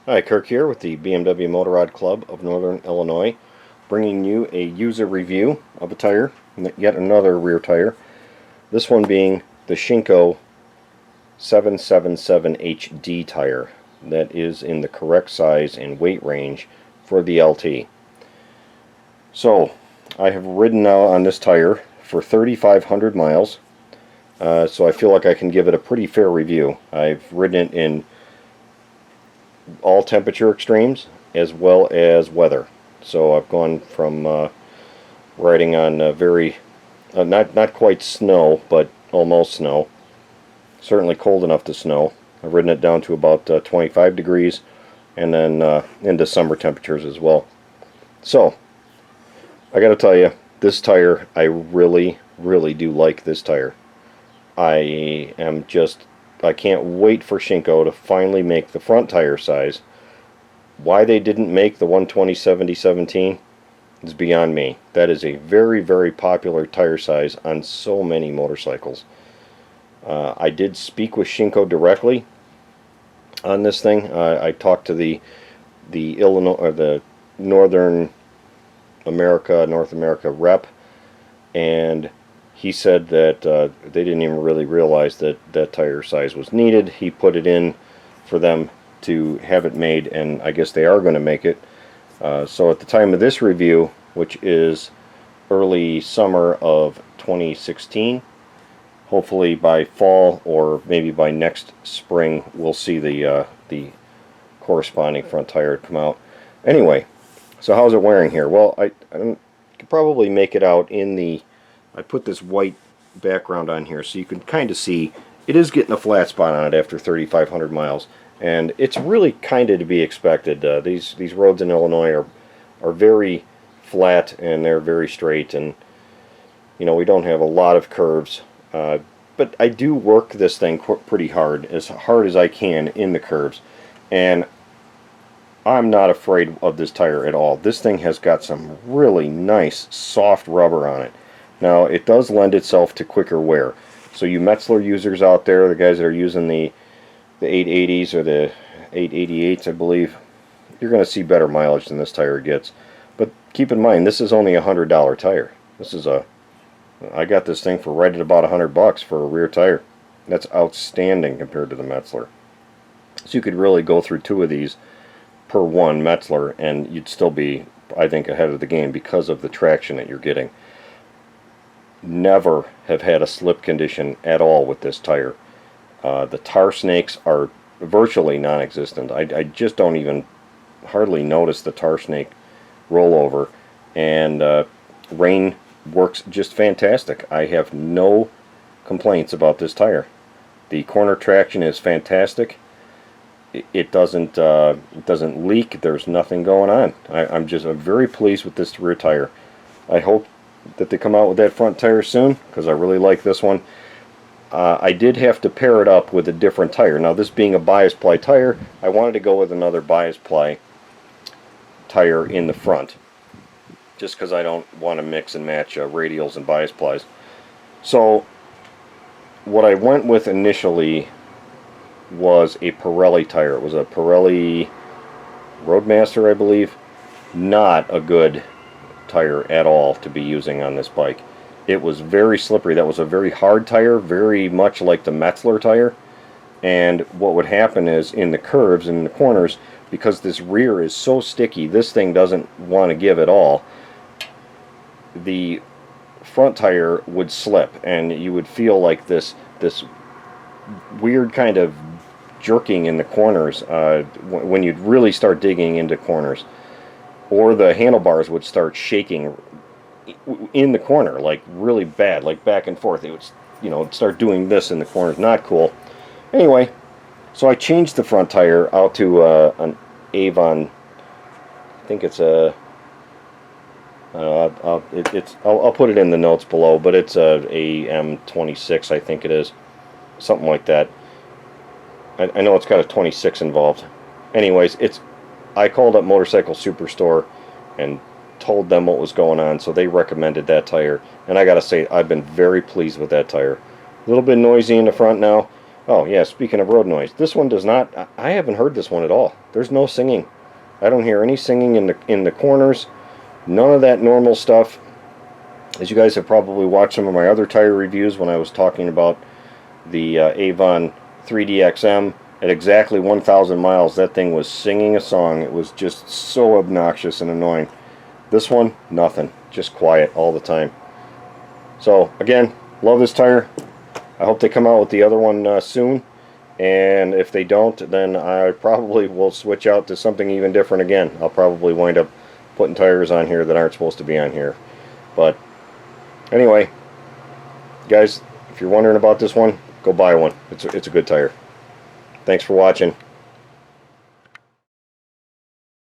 Hi, Kirk here with the BMW Motorrad Club of Northern Illinois, bringing you a user review of a tire, yet another rear tire. This one being the Shinko 777 HD tire that is in the correct size and weight range for the LT. So, I have ridden now on this tire for 3,500 miles, so I feel like I can give it a pretty fair review. I've ridden it in all temperature extremes as well as weather. So I've gone from riding on very not quite snow, but almost snow. Certainly cold enough to snow. I've ridden it down to about 25 degrees, and then into summer temperatures as well. So I got to tell you, this tire, I really do like this tire. I can't wait for Shinko to finally make the front tire size. Why they didn't make the 120/70/17 is beyond me. That is a very popular tire size on so many motorcycles. I did speak with Shinko directly on this thing. I talked to the Illinois or the North America rep, and he said that they didn't even really realize that that tire size was needed. He put it in for them to have it made, and I guess they are going to make it. So at the time of this review, which is early summer of 2016, hopefully by fall or maybe by next spring, we'll see the corresponding front tire come out. Anyway, so how's it wearing here? Well, I could probably make it out in the... I put this white background on here so you can kind of see it is getting a flat spot on it after 3,500 miles, and it's really kind of to be expected. These roads in Illinois are very flat, and they're very straight, and we don't have a lot of curves, but I do work this thing pretty hard as I can in the curves, and I'm not afraid of this tire at all. This thing has got some really nice soft rubber on it. Now, it does lend itself to quicker wear. So you Metzler users out there, the guys that are using the 880s or the 888s, I believe, you're going to see better mileage than this tire gets. But keep in mind, this is only a $100 tire. I got this thing for right at about $100 for a rear tire. That's outstanding compared to the Metzler. So you could really go through two of these per one Metzler, and you'd still be, I think, ahead of the game because of the traction that you're getting. Never have had a slip condition at all with this tire. The tar snakes are virtually non-existent. I just don't even hardly notice the tar snake rollover, and rain works just fantastic. I have no complaints about this tire. The corner traction is fantastic. It doesn't leak. There's nothing going on. I'm very pleased with this rear tire. I hope that they come out with that front tire soon, because I really like this one. I did have to pair it up with a different tire. Now, this being a bias ply tire, I wanted to go with another bias ply tire in the front, just because I don't want to mix and match radials and bias plies. So what I went with initially was a Pirelli tire. It was a Pirelli Roadmaster, I believe. Not a good tire at all to be using on this bike. It was very slippery. That was a very hard tire, very much like the Metzler tire. And what would happen is, in the curves and in the corners, because this rear is so sticky, this thing doesn't want to give at all, the front tire would slip, and you would feel like this weird kind of jerking in the corners when you'd really start digging into corners. Or the handlebars would start shaking in the corner, like really bad, like back and forth. It would, start doing this in the corners. Not cool. Anyway, so I changed the front tire out to an Avon. I think it's a. I'll put it in the notes below, but it's a AM26, I think it is, something like that. I know it's got a 26 involved. Anyways, I called up Motorcycle Superstore and told them what was going on, so they recommended that tire, and I gotta say, I've been very pleased with that tire. A little bit noisy in the front now, Oh yeah, speaking of road noise, this one does not. I haven't heard this one at all. There's no singing. I don't hear any singing in the corners. None of that normal stuff. As you guys have probably watched some of my other tire reviews when I was talking about the Avon 3DXM, at exactly 1,000 miles, that thing was singing a song. It was just so obnoxious and annoying. This one, nothing. Just quiet all the time. So, again, love this tire. I hope they come out with the other one soon. And if they don't, then I probably will switch out to something even different again. I'll probably wind up putting tires on here that aren't supposed to be on here. But anyway, guys, if you're wondering about this one, go buy one. It's a good tire. Thanks for watching.